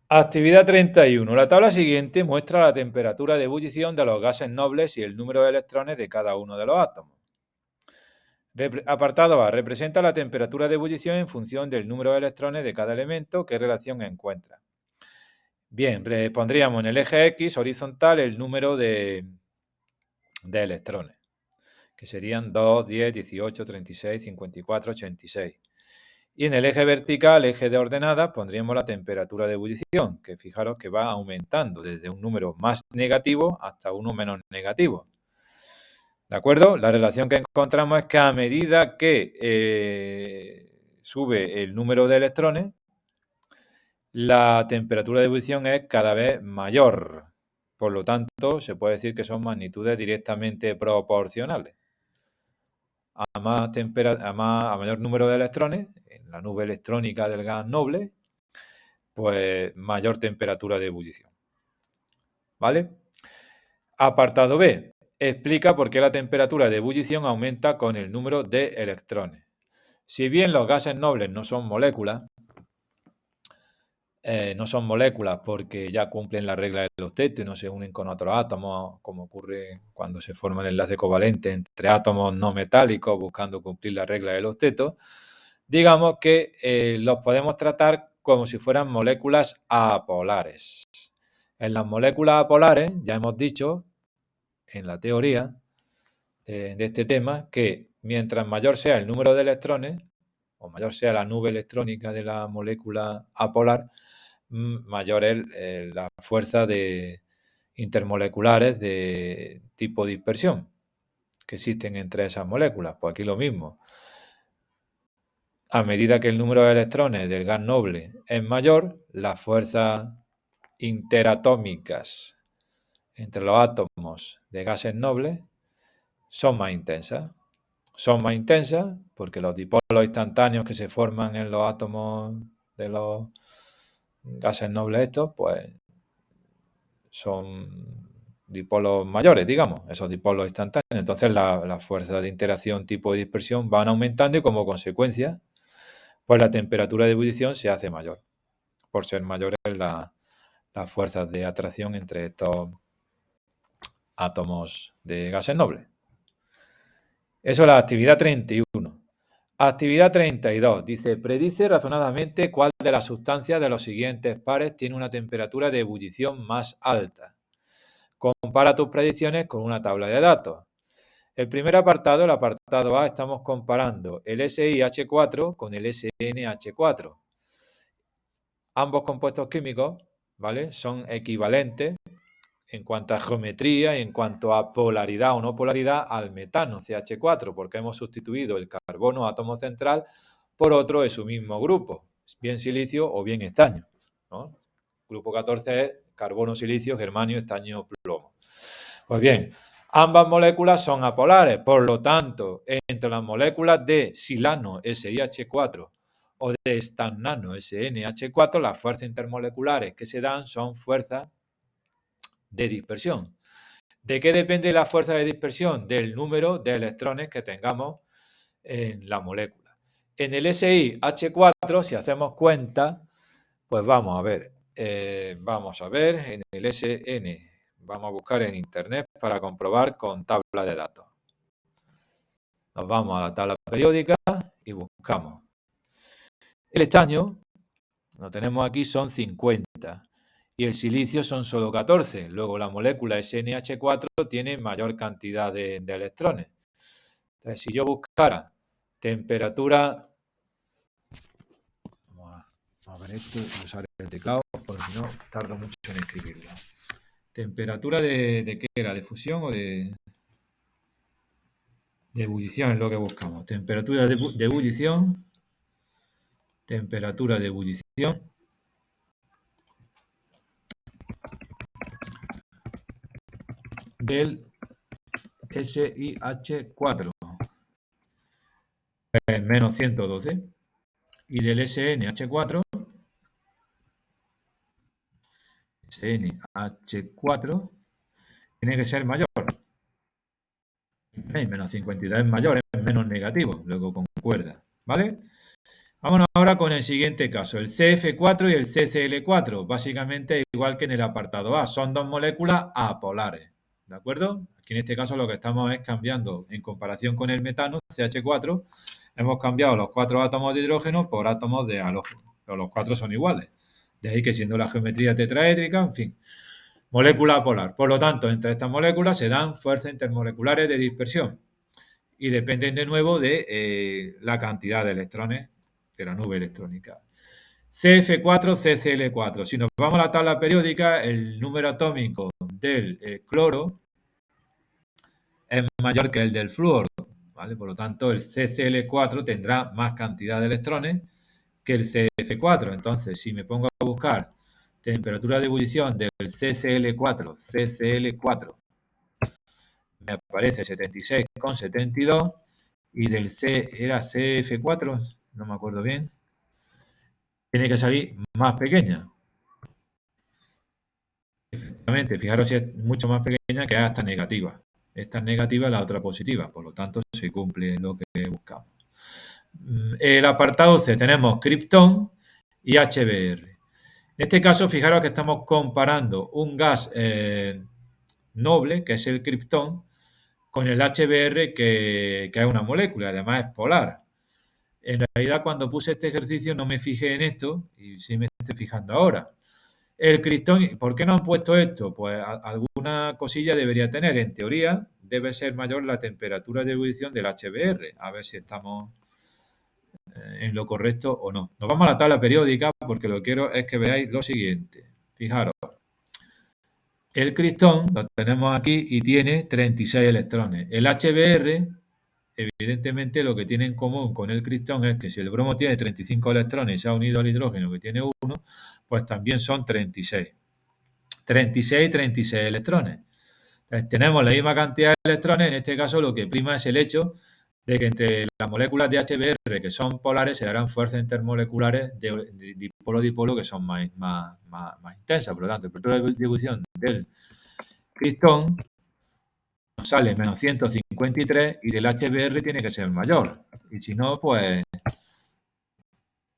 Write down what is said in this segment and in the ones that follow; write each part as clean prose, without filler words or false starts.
Actividad 31. La tabla siguiente muestra la temperatura de ebullición de los gases nobles y el número de electrones de cada uno de los átomos. Apartado A. Representa la temperatura de ebullición en función del número de electrones de cada elemento. ¿Qué relación encuentra? Bien, pondríamos en el eje X horizontal el número de electrones, que serían 2, 10, 18, 36, 54, 86. Y en el eje vertical, eje de ordenadas, pondríamos la temperatura de ebullición, que fijaros que va aumentando desde un número más negativo hasta uno menos negativo. ¿De acuerdo? La relación que encontramos es que a medida que sube el número de electrones, la temperatura de ebullición es cada vez mayor. Por lo tanto, se puede decir que son magnitudes directamente proporcionales. A mayor número de electrones, en la nube electrónica del gas noble, pues mayor temperatura de ebullición. ¿Vale? Apartado B. Explica por qué la temperatura de ebullición aumenta con el número de electrones. Si bien los gases nobles no son moléculas porque ya cumplen la regla del octeto y no se unen con otros átomos, como ocurre cuando se forma el enlace covalente entre átomos no metálicos buscando cumplir la regla del octeto, digamos que los podemos tratar como si fueran moléculas apolares. En las moléculas apolares, ya hemos dicho en la teoría de este tema, que mientras mayor sea el número de electrones, o mayor sea la nube electrónica de la molécula apolar, mayor es la fuerza de intermoleculares de tipo dispersión que existen entre esas moléculas. Pues aquí lo mismo. A medida que el número de electrones del gas noble es mayor, las fuerzas interatómicas entre los átomos de gases nobles son más intensas. Son más intensas porque los dipolos instantáneos que se forman en los átomos de los gases nobles estos, pues son dipolos mayores, digamos, esos dipolos instantáneos. Entonces las fuerzas de interacción tipo de dispersión van aumentando y como consecuencia, pues la temperatura de ebullición se hace mayor, por ser mayores las fuerzas de atracción entre estos átomos de gases nobles. Eso es la actividad 31. Actividad 32. Dice, predice razonadamente cuál de las sustancias de los siguientes pares tiene una temperatura de ebullición más alta. Compara tus predicciones con una tabla de datos. El primer apartado, el apartado A, estamos comparando el SiH4 con el SNH4. Ambos compuestos químicos, ¿vale?, son equivalentes en cuanto a geometría y en cuanto a polaridad o no polaridad al metano CH4, porque hemos sustituido el carbono átomo central por otro de su mismo grupo, bien silicio o bien estaño, ¿no? Grupo 14 es carbono, silicio, germanio, estaño, plomo. Pues bien, ambas moléculas son apolares, por lo tanto, entre las moléculas de silano SiH4 o de estannano SNH4, las fuerzas intermoleculares que se dan son fuerzas de dispersión. ¿De qué depende la fuerza de dispersión? Del número de electrones que tengamos en la molécula. En el SiH4, si hacemos cuenta, pues vamos a ver, en el SN, vamos a buscar en internet para comprobar con tabla de datos. Nos vamos a la tabla periódica y buscamos. El estaño, lo tenemos aquí, son 50 y el silicio son solo 14. Luego la molécula SNH4 tiene mayor cantidad de electrones. Entonces, si yo buscara temperatura, vamos a ver esto y usar el teclado, porque si no tardo mucho en escribirlo. Temperatura de ¿qué era? ¿De fusión o de ebullición? Es lo que buscamos. Temperatura de ebullición. Temperatura de ebullición del SiH4 es menos 112 y del SNH4 tiene que ser mayor. Menos 52 es mayor, es menos negativo, luego concuerda, ¿vale? Vámonos ahora con el siguiente caso, el CF4 y el CCl4, básicamente igual que en el apartado A, son dos moléculas apolares, ¿de acuerdo? Aquí en este caso lo que estamos es cambiando, en comparación con el metano, CH4, hemos cambiado los 4 átomos de hidrógeno por átomos de halógeno, pero los 4 son iguales, de ahí que siendo la geometría tetraédrica, en fin, molécula polar. Por lo tanto, entre estas moléculas se dan fuerzas intermoleculares de dispersión y dependen de nuevo de la cantidad de electrones de la nube electrónica. CF4, CCl4. Si nos vamos a la tabla periódica, el número atómico del cloro es mayor que el del flúor, ¿vale? Por lo tanto, el CCl4 tendrá más cantidad de electrones que el CF4. Entonces, si me pongo a buscar temperatura de ebullición del CCl4, me aparece 76,72 y del C era CF4, no me acuerdo bien, tiene que salir más pequeña. Efectivamente, fijaros si es mucho más pequeña que hasta negativa. Esta es negativa, la otra positiva, por lo tanto se cumple lo que buscamos. El apartado C tenemos criptón y HBr. En este caso, fijaros que estamos comparando un gas noble, que es el criptón, con el HBr, que es una molécula, además es polar. En realidad, cuando puse este ejercicio no me fijé en esto y sí me estoy fijando ahora. El criptón, ¿por qué no han puesto esto? Pues alguna cosilla debería tener. En teoría, debe ser mayor la temperatura de ebullición del HBr. A ver si estamos en lo correcto o no. Nos vamos a la tabla periódica porque lo que quiero es que veáis lo siguiente. Fijaros, el criptón lo tenemos aquí y tiene 36 electrones. El HBr, evidentemente, lo que tiene en común con el criptón es que si el bromo tiene 35 electrones y se ha unido al hidrógeno que tiene 1, pues también son 36. 36 y 36 electrones. Entonces, tenemos la misma cantidad de electrones, en este caso lo que prima es el hecho de que entre las moléculas de HBr que son polares se darán fuerzas intermoleculares de dipolo-dipolo que son más intensas. Por lo tanto, la temperatura de ebullición del criptón nos sale menos 153 y del HBr tiene que ser mayor. Y si no, pues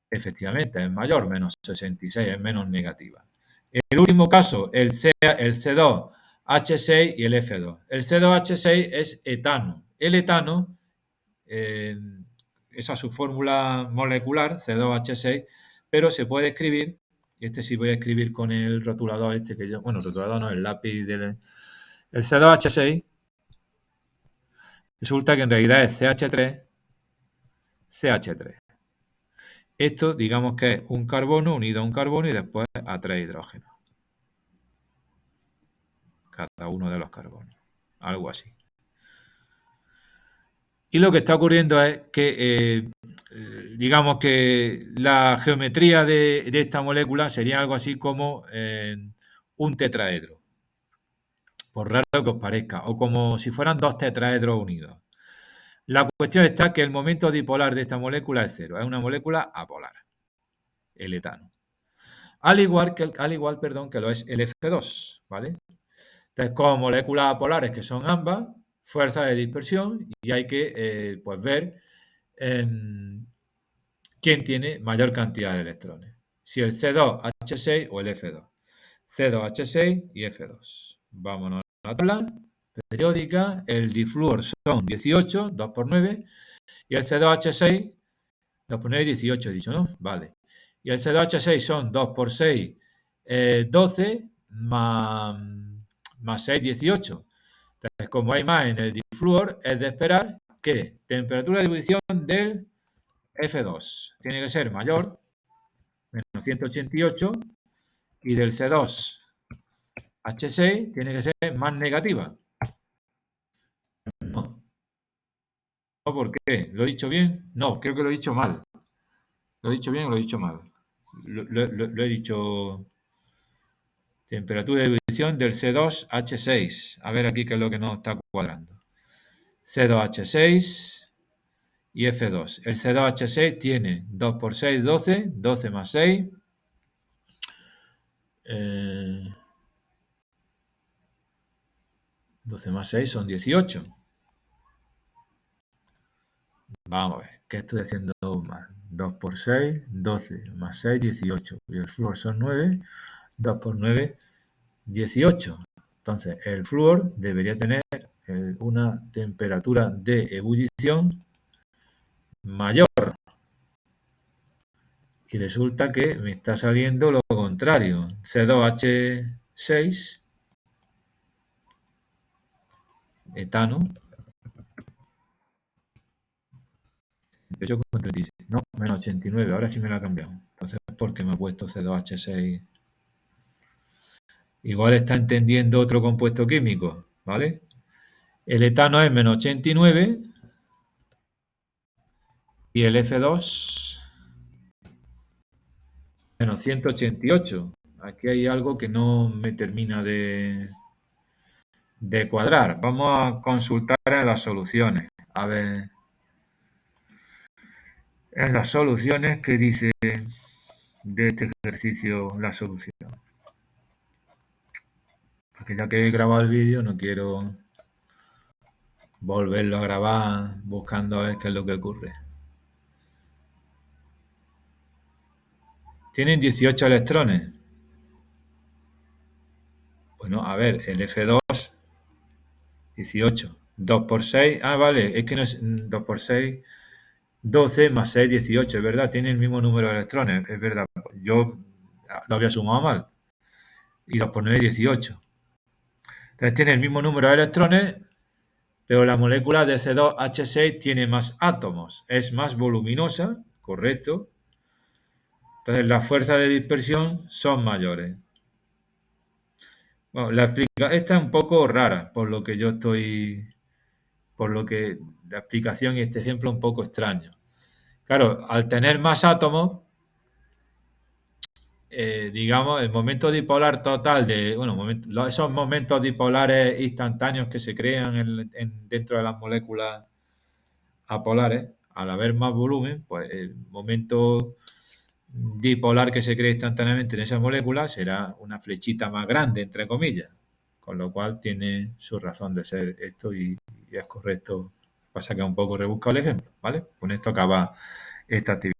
efectivamente es mayor, menos 66, es menos negativa. El último caso, el C2H6 y el F2. El C2H6 es etano. El etano, esa es su fórmula molecular, C2H6, pero se puede escribir, y este sí voy a escribir con el rotulador este que yo, bueno, el rotulador no, el lápiz del el C2H6, resulta que en realidad es CH3, CH3. Esto, digamos que es un carbono unido a un carbono y después a 3 hidrógenos. Cada uno de los carbonos. Algo así. Y lo que está ocurriendo es que, digamos que la geometría de esta molécula sería algo así como un tetraedro. Por raro que os parezca. O como si fueran dos tetraedros unidos. La cuestión está que el momento dipolar de esta molécula es cero. Es una molécula apolar. El etano. Al igual, que lo es el F2, ¿vale? Entonces, como moléculas polares que son ambas, fuerza de dispersión y hay que pues ver quién tiene mayor cantidad de electrones. Si el C2H6 o el F2. C2H6 y F2. Vámonos a la tabla periódica. El difluor son 18, 2 por 9. Y el C2H6, 2 por 9, 18 he dicho, ¿no? Vale. Y el C2H6 son 2 por 6, 12, más 6, 18. Entonces, como hay más en el difluor, es de esperar que temperatura de ebullición del F2 tiene que ser mayor, menos 188, y del C2H6 tiene que ser más negativa. No. ¿Por qué? ¿Lo he dicho bien? No, creo que lo he dicho mal. ¿Lo he dicho bien o lo he dicho mal? Lo he dicho... Temperatura de ebullición del C2H6. A ver aquí qué es lo que nos está cuadrando. C2H6 y F2. El C2H6 tiene 2 por 6, 12. 12 más 6. 12 más 6 son 18. Vamos a ver, ¿qué estoy haciendo mal? 2 por 6, 12, más 6, 18. Y el flúor son 9, 2 por 9, 18. Entonces, el flúor debería tener una temperatura de ebullición mayor. Y resulta que me está saliendo lo contrario. C2H6, etano, 28,36. No, menos 89. Ahora sí me lo ha cambiado. Entonces, ¿por qué me ha puesto C2H6? Igual está entendiendo otro compuesto químico, ¿vale? El etano es menos 89 y el F2 menos 188. Aquí hay algo que no me termina de cuadrar. Vamos a consultar en las soluciones. A ver, en las soluciones, ¿qué dice de este ejercicio la solución? Porque ya que he grabado el vídeo, no quiero volverlo a grabar buscando a ver qué es lo que ocurre. Tienen 18 electrones. Bueno, a ver, el F2, 18. 2 por 6, vale, es que no es 2 por 6, 12 más 6, 18, es verdad, tiene el mismo número de electrones, es verdad. Yo lo había sumado mal. Y 2 por 9, 18. Entonces tiene el mismo número de electrones, pero la molécula de C2H6 tiene más átomos, es más voluminosa, correcto. Entonces las fuerzas de dispersión son mayores. Bueno, esta es un poco rara, por lo que yo estoy, por lo que la explicación y este ejemplo es un poco extraño. Claro, al tener más átomos, digamos, el momento dipolar total de, bueno, esos momentos dipolares instantáneos que se crean dentro de las moléculas apolares, al haber más volumen, pues el momento dipolar que se crea instantáneamente en esas moléculas será una flechita más grande, entre comillas, con lo cual tiene su razón de ser esto y es correcto. Pasa que es un poco rebuscado el ejemplo, ¿vale? Con esto acaba esta actividad.